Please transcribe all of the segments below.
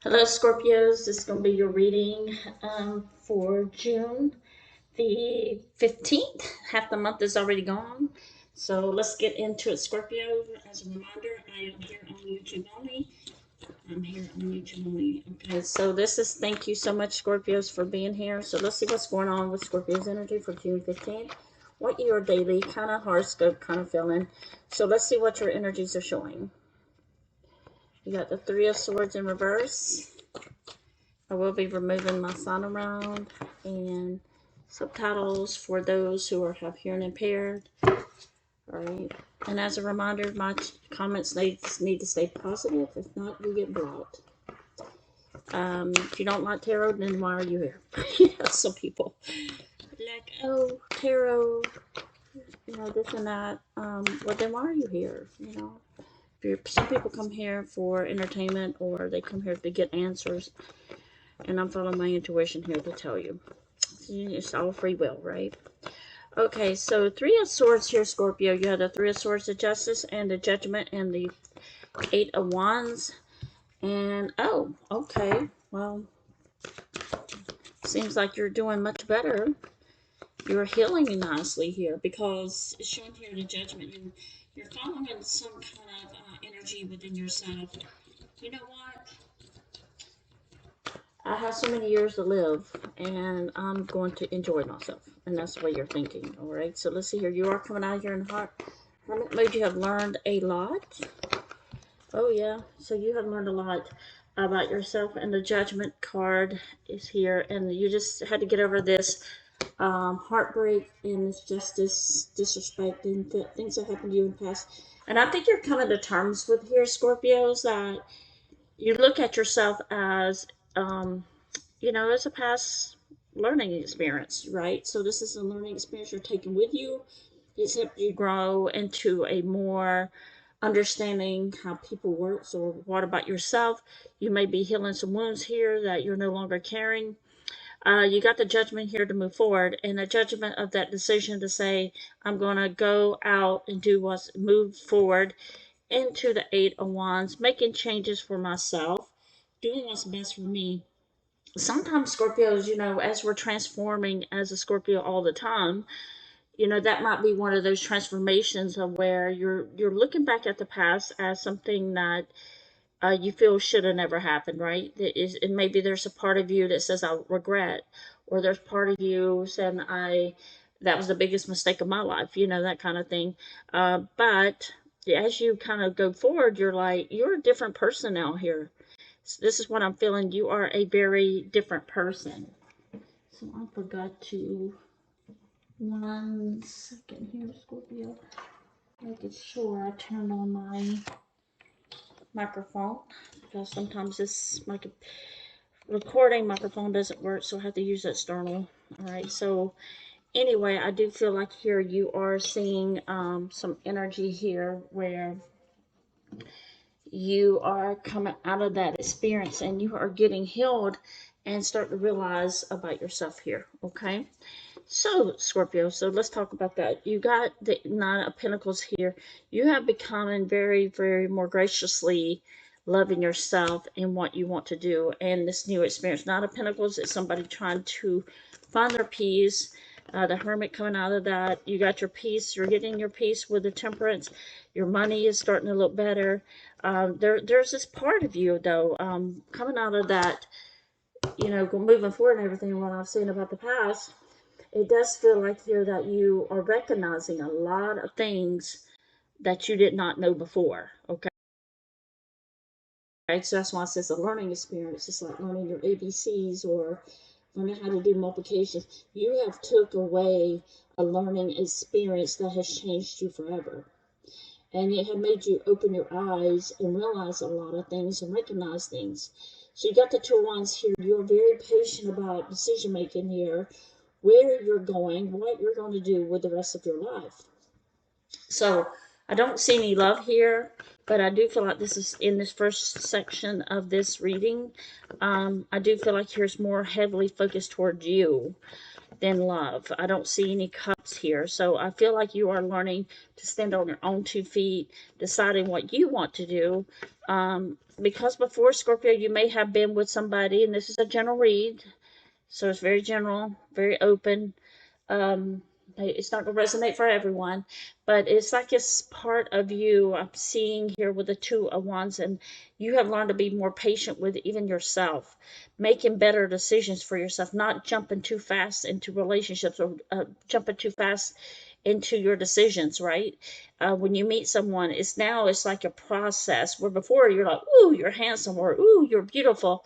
Hello, Scorpios. This is going to be your reading for June the 15th. Half the month is already gone. So let's get into it, Scorpio. As a reminder, I am here on YouTube only. I'm here on YouTube only. Okay, so this is thank you so much, Scorpios, for being here. So let's see what's going on with Scorpio's energy for June 15th. What your daily kind of horoscope kind of feeling. So let's see what your energies are showing. You got the Three of Swords in reverse. I will be removing my sign around and subtitles for those who have hearing impaired. Alright. And as a reminder, my comments need to stay positive. If not, you get blocked. If you don't like tarot, then why are you here? Some people like, oh, tarot, this and that. Well, then why are you here? Some people come here for entertainment, or they come here to get answers. And I'm following my intuition here to tell you. It's all free will, right? Okay, so Three of Swords here, Scorpio. You have the Three of Swords, the Justice, and the Judgment, and the Eight of Wands. And, oh, okay. Well, seems like you're doing much better. You're healing nicely here because it's showing here the Judgment. And you're following some kind of energy within yourself. You know what? I have so many years to live, and I'm going to enjoy myself. And that's the way you're thinking, all right? So let's see here. You are coming out here in Hermit mode. You have learned a lot. Oh, yeah. So you have learned a lot about yourself, and the Judgment card is here. And you just had to get over this heartbreak and this justice, disrespect, and things that happened to you in the past. And I think you're coming to terms with here, Scorpios, that you look at yourself as it's a past learning experience, right? So this is a learning experience you're taking with you. It's helped you grow into a more understanding how people work. So what about yourself? You may be healing some wounds here that you're no longer carrying. You got the Judgment here to move forward, and the judgment of that decision to say, I'm going to go out and do what's move forward into the Eight of Wands, making changes for myself, doing what's best for me. Sometimes Scorpios, as we're transforming as a Scorpio all the time, that might be one of those transformations of where you're looking back at the past as something that you feel should have never happened, right? And maybe there's a part of you that says I regret, or there's part of you saying that was the biggest mistake of my life, that kind of thing. But as you kind of go forward, you're a different person now here. This is what I'm feeling. You are a very different person. So I forgot to, 1 second here, Scorpio. Making sure I turned on my microphone, because sometimes this recording microphone doesn't work, so I have to use external. Alright, so anyway, I do feel like here you are seeing some energy here where you are coming out of that experience and you are getting healed and start to realize about yourself here. Okay, so Scorpio, so let's talk about that. You got the Nine of Pentacles here. You have become very, very more graciously loving yourself and what you want to do, and this new experience. Nine of Pentacles is somebody trying to find their peace. The Hermit coming out of that. You got your peace. You're getting your peace with the Temperance. Your money is starting to look better. There's this part of you, though, coming out of that, moving forward and everything, what I've seen about the past, it does feel like here that you are recognizing a lot of things that you did not know before, okay? So that's why it says a learning experience. It's like learning your ABCs or learning how to do multiplications. You have took away a learning experience that has changed you forever. And it had made you open your eyes and realize a lot of things and recognize things. So you got the Two of Wands here. You're very patient about decision making here, where you're going, what you're going to do with the rest of your life. So I don't see any love here, but I do feel like this is in this first section of this reading. I do feel like here's more heavily focused towards you. than love. I don't see any cups here. So I feel like you are learning to stand on your own 2 feet, deciding what you want to do. Because before, Scorpio, you may have been with somebody, and this is a general read, so it's very general, very open. It's not going to resonate for everyone, but it's like it's part of you. I'm seeing here with the 2 of Wands, and you have learned to be more patient with even yourself, making better decisions for yourself, not jumping too fast into relationships, or jumping too fast into your decisions, right? When you meet someone, it's like a process, where before you're like, ooh, you're handsome, or ooh, you're beautiful.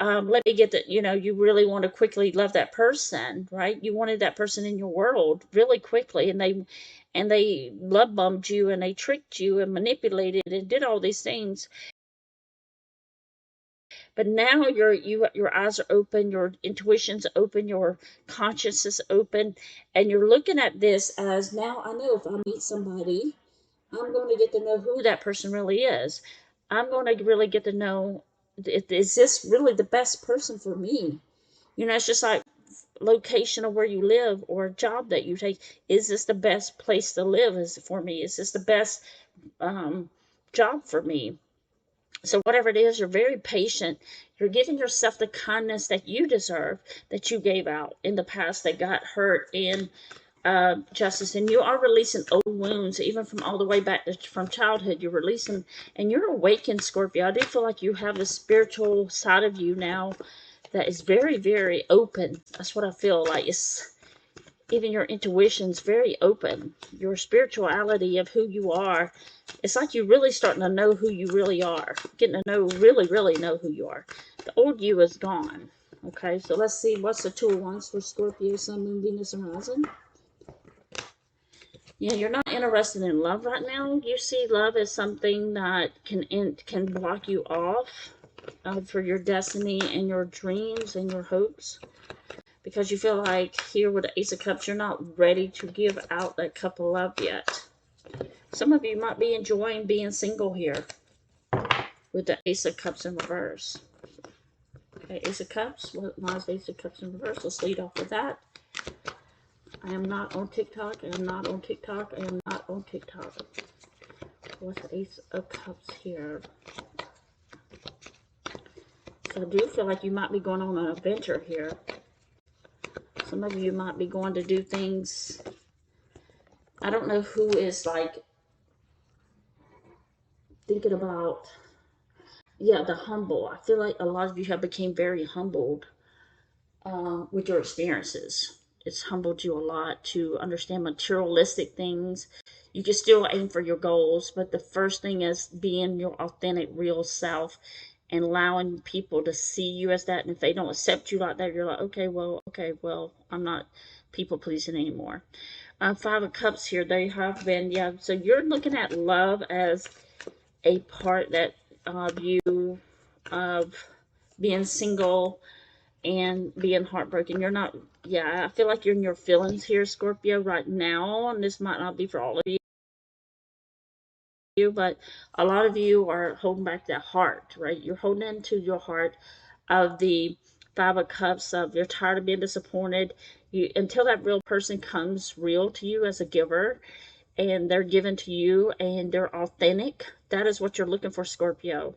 Let me get that, you really want to quickly love that person, right? You wanted that person in your world really quickly, and they love bombed you, and they tricked you and manipulated and did all these things. But now your eyes are open, your intuition's open, your conscience is open, and you're looking at this as, now I know if I meet somebody, I'm going to get to know who that person really is. I'm going to really get to know, is this really the best person for me? It's just like location of where you live, or a job that you take. Is this the best place to live for me? Is this the best job for me? So whatever it is, you're very patient. You're giving yourself the kindness that you deserve, that you gave out in the past, that got hurt in justice. And you are releasing old wounds, even from all the way back from childhood. You're releasing, and you're awakened, Scorpio. I do feel like you have a spiritual side of you now that is very, very open. That's what I feel like. It's even your intuition's very open. Your spirituality of who you are. It's like you're really starting to know who you really are. Getting to know, really, really know who you are. The old you is gone. Okay, so let's see what's the 2 of Wands for Scorpio, Sun, Moon, Venus, and Rising. Yeah, you're not interested in love right now. You see love as something that can block you off for your destiny and your dreams and your hopes. Because you feel like here with the Ace of Cups, you're not ready to give out that cup of love yet. Some of you might be enjoying being single here with the Ace of Cups in reverse. Okay, Ace of Cups. Why is Ace of Cups in reverse? Let's lead off with that. I am not on TikTok. I am not on TikTok. I am not on TikTok. What's the Ace of Cups here? So I do feel like you might be going on an adventure here. Some of you might be going to do things. I don't know who is like thinking about, yeah, the humble. I feel like a lot of you have become very humbled with your experiences. It's humbled you a lot to understand materialistic things. You can still aim for your goals, but the first thing is being your authentic, real self, and allowing people to see you as that. And if they don't accept you like that, you're like, okay, well, I'm not people pleasing anymore. 5 of Cups here, they have been, yeah, so you're looking at love as a part that of you, of being single and being heartbroken. You're not, yeah, I feel like you're in your feelings here, Scorpio, right now, and this might not be for all of you, but a lot of you are holding back that heart, right? You're holding into your heart of the 5 of Cups, of you're tired of being disappointed. Until that real person comes real to you as a giver, and they're given to you and they're authentic. That is what you're looking for, Scorpio.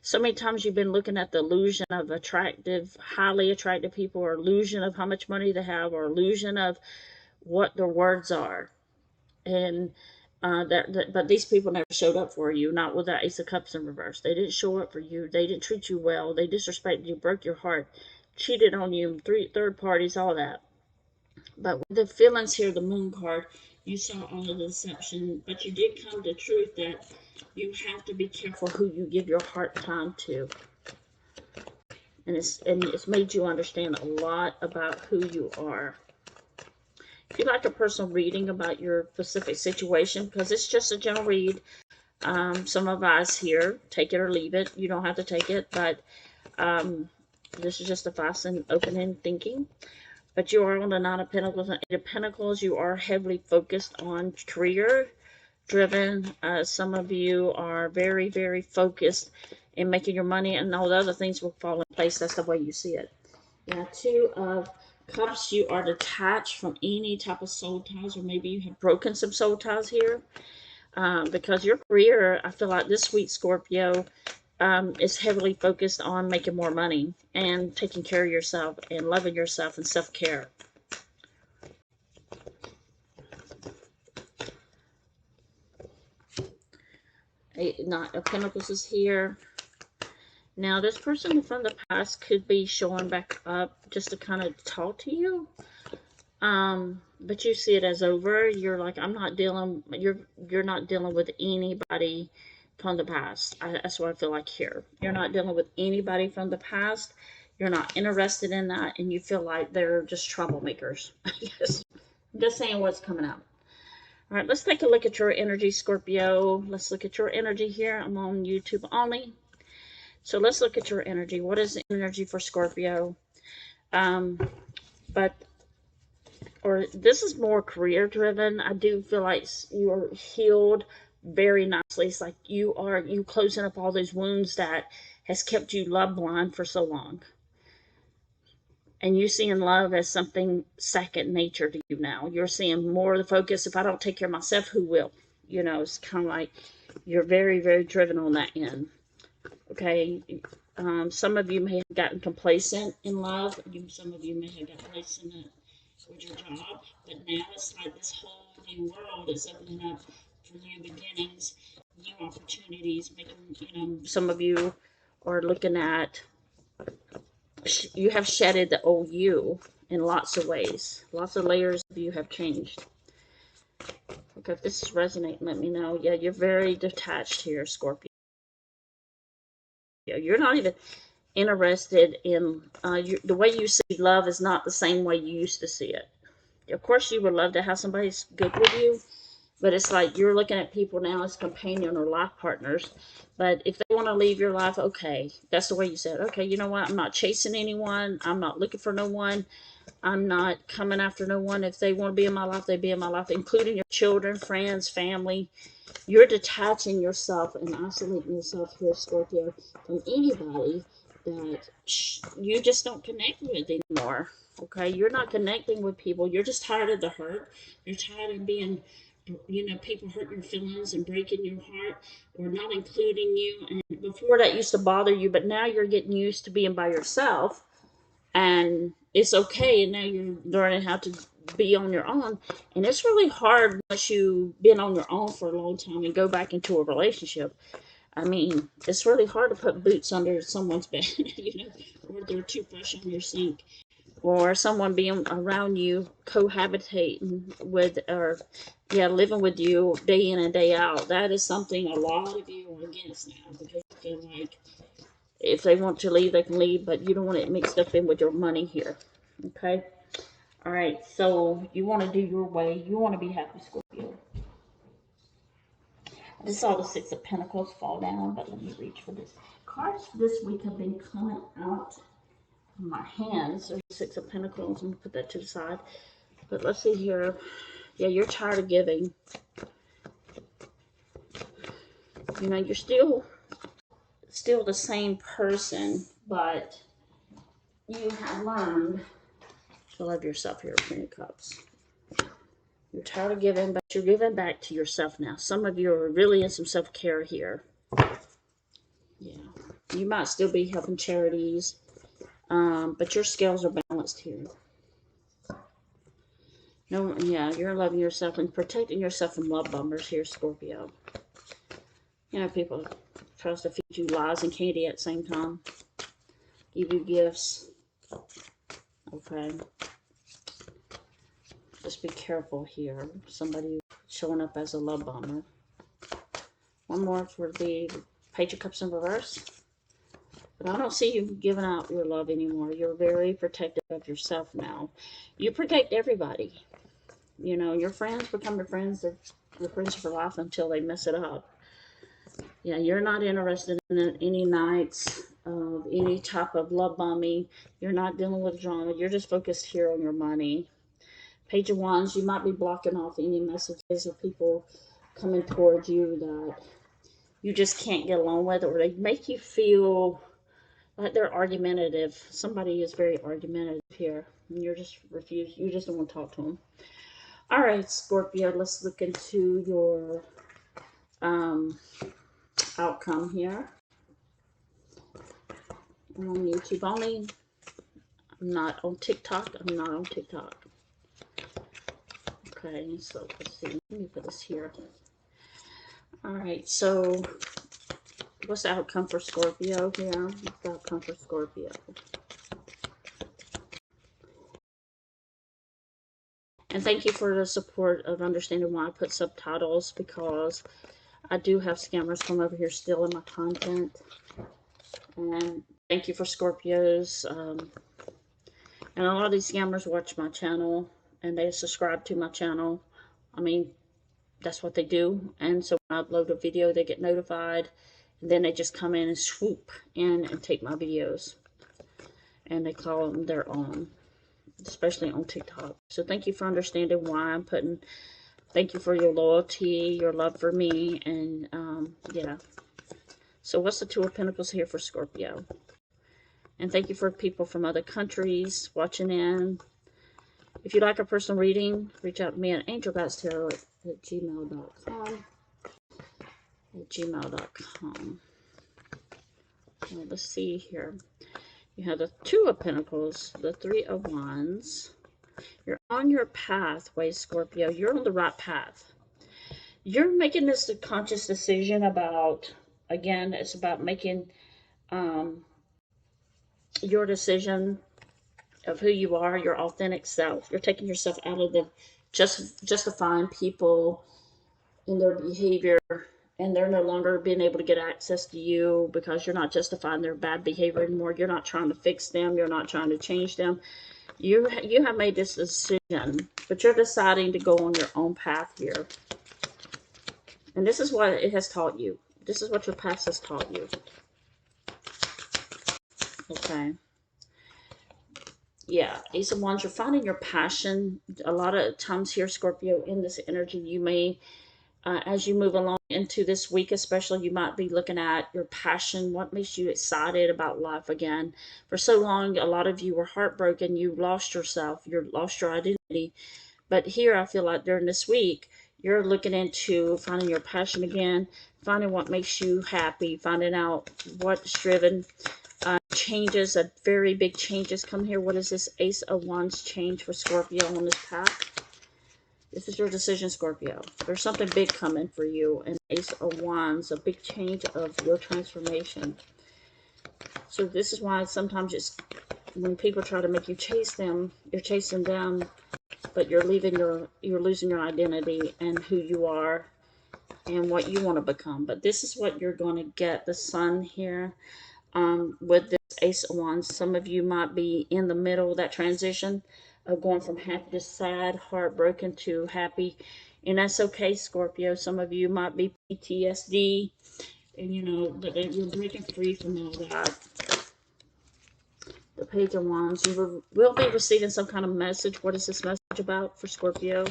So many times you've been looking at the illusion of attractive, highly attractive people, or illusion of how much money they have, or illusion of what their words are. And but these people never showed up for you, not with that Ace of Cups in reverse. They didn't show up for you. They didn't treat you well. They disrespected you, broke your heart, cheated on you, third parties, all that. But with the feelings here, the Moon card, you saw all of the deception, but you did come to truth that you have to be careful who you give your heart time to. And it's made you understand a lot about who you are. If you'd like a personal reading about your specific situation, because it's just a general read, some advice here, take it or leave it. You don't have to take it, but this is just advice and open-end thinking. But you are on the 9 of Pentacles and 8 of Pentacles. You are heavily focused on career driven. Some of you are very, very focused in making your money, and all the other things will fall in place. That's the way you see it. Yeah, 2 of Cups, you are detached from any type of soul ties, or maybe you have broken some soul ties here. Because your career, I feel like this week, Scorpio, is heavily focused on making more money and taking care of yourself and loving yourself and self-care. Knight of Pentacles is here. Now, this person from the past could be showing back up just to kind of talk to you. But you see it as over. You're like, I'm not dealing, you're not dealing with anybody from the past. That's what I feel like here. You're not dealing with anybody from the past. You're not interested in that, and you feel like they're just troublemakers. I guess. I'm just saying what's coming out. All right, let's take a look at your energy, Scorpio. Let's look at your energy here. I'm on YouTube only. So let's look at your energy. What is the energy for Scorpio? But or this is more career driven. I do feel like you're healed very nicely. It's like you closing up all those wounds that has kept you love blind for so long. And you seeing love as something second nature to you now. You're seeing more of the focus. If I don't take care of myself, who will? You know, it's kind of like you're very, very driven on that end. Okay. Some of you may have gotten complacent in love. Some of you may have gotten complacent with your job. But now it's like this whole new world is opening up for new beginnings, new opportunities. Some of you are looking at, you have shedded the old you in lots of ways. Lots of layers of you have changed. Okay, if this is resonating, let me know. Yeah, you're very detached here, Scorpio. You're not even interested in, the way you see love is not the same way you used to see it. Of course, you would love to have somebody good with you, but it's like you're looking at people now as companion or life partners. But if they want to leave your life, okay, that's the way you said. Okay, you know what? I'm not chasing anyone. I'm not looking for no one. I'm not coming after no one. If they want to be in my life, they be in my life, including your children, friends, family. You're detaching yourself and isolating yourself here, Scorpio, from anybody that you just don't connect with anymore. Okay, you're not connecting with people. You're just tired of the hurt. You're tired of being, people hurting your feelings and breaking your heart or not including you. And before that used to bother you, but now you're getting used to being by yourself, and it's okay. And now you're learning how to be on your own, and it's really hard once you've been on your own for a long time and go back into a relationship. I mean, it's really hard to put boots under someone's bed, or their toothbrush on your sink, or someone being around you, cohabitating with, or living with you day in and day out. That is something a lot of you are against now, because you feel like if they want to leave, they can leave, but you don't want it mixed up in with your money here. Okay? All right, so you want to do your way. You want to be happy, Scorpio. I just saw the Six of Pentacles fall down, but let me reach for this. Cards this week have been coming out of my hands. There's Six of Pentacles. I'm going to put that to the side. But let's see here. Yeah, you're tired of giving. You're still the same person, but you have learned to love yourself here, Queen of Cups. You're tired of giving, but you're giving back to yourself now. Some of you are really in some self-care here. Yeah. You might still be helping charities, but your scales are balanced here. No, yeah, you're loving yourself and protecting yourself from love bombers here, Scorpio. People try to feed you lies and candy at the same time. Give you gifts. Okay. Just be careful here. Somebody showing up as a love bomber. One more for the Page of Cups in reverse. But I don't see you giving out your love anymore. You're very protective of yourself now. You protect everybody. Your friends become your friends. They're your friends for life until they mess it up. Yeah, you're not interested in any nights of any type of love bombing. You're not dealing with drama. You're just focused here on your money. Page of Wands, you might be blocking off any messages of people coming towards you that you just can't get along with, or they make you feel Like they're argumentative. Somebody is very argumentative here. And you're just refused. You just don't want to talk to them. All right, Scorpio, let's look into your outcome here. I'm on YouTube only. I'm not on TikTok. I'm not on TikTok. Okay, so let's see. Let me put this here. All right, so what's the outcome for Scorpio here? What's the outcome for Scorpio? And thank you for the support of understanding why I put subtitles, because I do have scammers come over here still in my content. And thank you for Scorpios. And a lot of these scammers watch my channel and they subscribe to my channel. I mean, that's what they do. And so when I upload a video, they get notified. And then they just come in and swoop in and take my videos. And they call them their own, especially on TikTok. So thank you for understanding why I'm putting, thank you for your loyalty, your love for me, and yeah. So what's the Two of Pentacles here for Scorpio? And thank you for people from other countries watching in. If you'd like a personal reading, reach out to me at angelguidancetarot at gmail.com. At gmail.com. Well, let's see here. You have the Two of Pentacles, the Three of Wands. You're on your pathway, Scorpio. You're on the right path. You're making this a conscious decision about, again, it's about making your decision of who you are, your authentic self. You're taking yourself out of the justifying people in their behavior, and they're no longer being able to get access to you because you're not justifying their bad behavior anymore. You're not trying to fix them. You're not trying to change them. You have made this decision, but you're deciding to go on your own path here. And this is what it has taught you. This is what your past has taught you. Okay. Yeah, Ace of Wands, you're finding your passion. A lot of times here, Scorpio, in this energy, you may, as you move along into this week especially, you might be looking at your passion, what makes you excited about life again. For so long, a lot of you were heartbroken. You lost yourself. You lost your identity. But here, I feel like during this week, you're looking into finding your passion again, finding what makes you happy, finding out what's driven. Changes, a very big changes come here. What is this Ace of Wands change for Scorpio on this path? This is your decision, Scorpio. There's something big coming for you. And Ace of Wands, a big change of your transformation. So this is why sometimes it's when people try to make you chase them, you're chasing them, but you're losing your identity and who you are and what you want to become. But this is what you're going to get. The Sun here. With this Ace of Wands, some of you might be in the middle of that transition of going from happy to sad, heartbroken to happy, and that's okay, Scorpio. Some of you might be PTSD, and you know that you're breaking free from all that. The Page of Wands, you will be receiving some kind of message. What is this message about for Scorpio?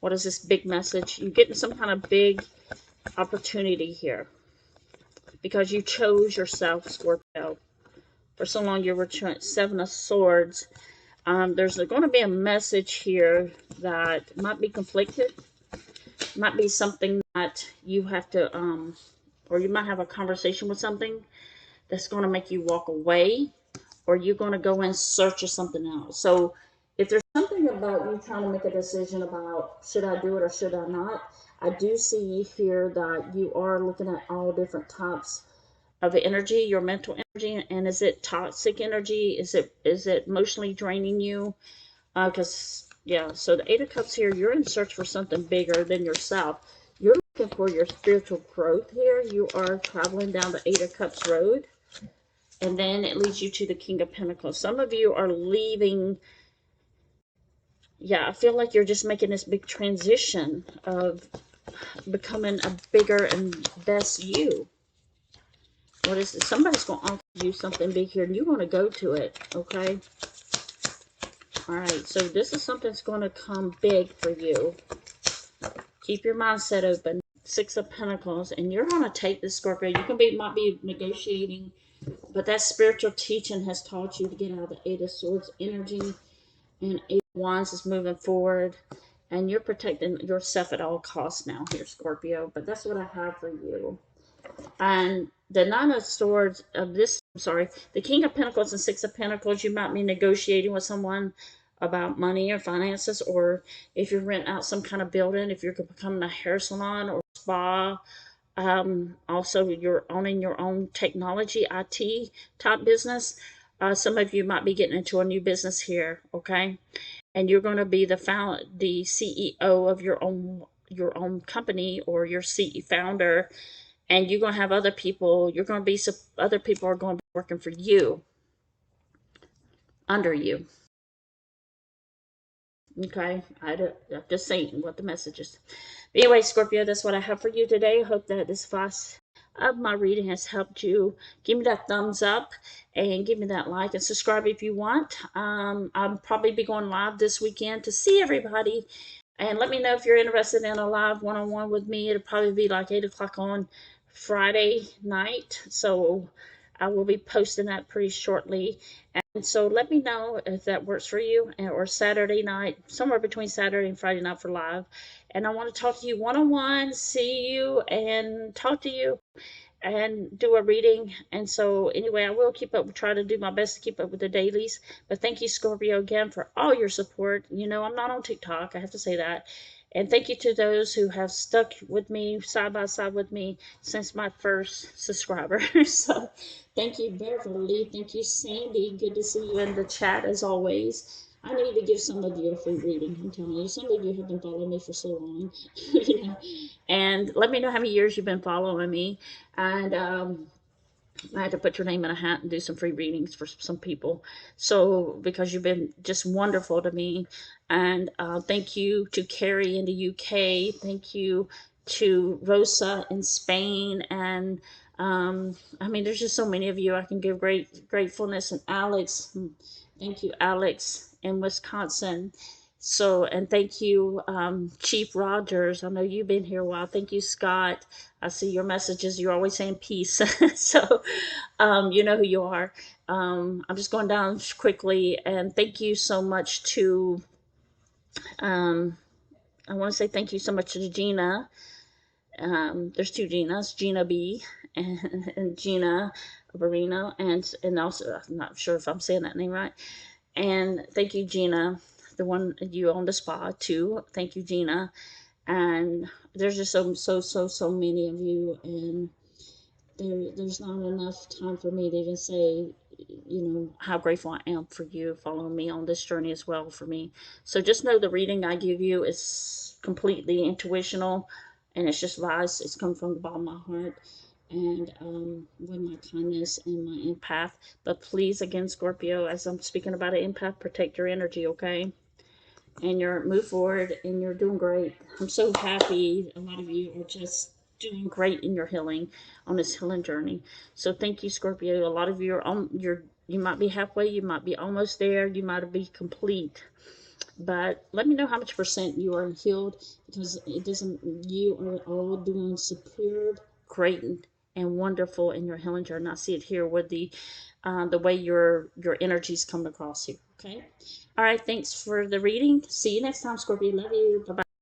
What is this big message? You're getting some kind of big opportunity here, because you chose yourself, Scorpio. For so long, you were Seven of Swords. There's going to be a message here that might be conflicted. Might be something that you have to, or you might have a conversation with something that's going to make you walk away, or you're going to go in search of something else. So if there's something about you trying to make a decision about should I do it or should I not, I do see here that you are looking at all different types of energy, your mental energy, and is it toxic energy? Is it emotionally draining you? Because yeah, so the Eight of Cups here, you're in search for something bigger than yourself. You're looking for your spiritual growth here. You are traveling down the Eight of Cups road, and then it leads you to the King of Pentacles. Some of you are leaving. Yeah, I feel like you're just making this big transition of becoming a bigger and best you. What is it? Somebody's going to offer you something big here, and you want to go to it, okay? All right, so this is something that's going to come big for you. Keep your mindset open. Six of Pentacles, and you're going to take this, Scorpio. You might be negotiating But that spiritual teaching has taught you to get out of the Eight of Swords energy, and Eight of Wands is moving forward, and you're protecting yourself at all costs now here, Scorpio. But that's what I have for you. And the Nine of Swords of this, I'm sorry, the King of Pentacles and Six of Pentacles, you might be negotiating with someone about money or finances, or if you're renting out some kind of building, if you're becoming a hair salon or spa. Also, you're owning your own technology, IT type business. Some of you might be getting into a new business here, okay? And you're going to be the CEO of your own company, or your founder, and you're going to have other people. Other people are going to be working for you, under you. Okay, I'm just saying what the message is. But anyway, Scorpio, that's what I have for you today. I hope that this advice of my reading has helped you. Give me that thumbs up and give me that like and subscribe if you want. I'll probably be going live this weekend to see everybody. And let me know if you're interested in a live one-on-one with me. It'll probably be like 8 o'clock on Friday night. So I will be posting that pretty shortly. And so let me know if that works for you, or Saturday night, somewhere between Saturday and Friday night for live. And I want to talk to you one-on-one, see you and talk to you and do a reading. And so anyway, I will try to do my best to keep up with the dailies. But thank you, Scorpio, again for all your support. I'm not on TikTok, I have to say that. And thank you to those who have stuck with me, side by side with me, since my first subscriber. So thank you, Beverly. Thank you, Sandy. Good to see you in the chat as always. I need to give some of you a free reading. I'm telling you, some of you have been following me for so long. And let me know how many years you've been following me. And I had to put your name in a hat and do some free readings for some people. So, because you've been just wonderful to me. And thank you to Carrie in the UK. Thank you to Rosa in Spain. And there's just so many of you I can give great gratefulness. And Alex, thank you, Alex in Wisconsin. So, and thank you, Chief Rogers. I know you've been here a while. Thank you, Scott. I see your messages. You're always saying peace. So, you know who you are. I'm just going down quickly. And thank you so much to, I want to say thank you so much to Gina. There's two Ginas, Gina B and Gina Barino. And also, I'm not sure if I'm saying that name right. And thank you, Gina, the one you own the spa too. Thank you, Gina. And there's just so many of you, and there's not enough time for me to even say, how grateful I am for you following me on this journey as well for me. So just know the reading I give you is completely intuitional, and it's just vibes. It's come from the bottom of my heart, and with my kindness and my empath. But please, again, Scorpio, as I'm speaking about an empath, protect your energy, okay? And you're move forward, and you're doing great. I'm so happy. A lot of you are just doing great in your healing, on this healing journey. So thank you, Scorpio. A lot of you you might be halfway, you might be almost there, you might be complete. But let me know how much percent you are healed, because it doesn't. You are all doing superb, great, and wonderful in your healing journey. I see it here with the way your energy's coming across here. Okay. All right. Thanks for the reading. See you next time, Scorpio. Love you. Bye bye.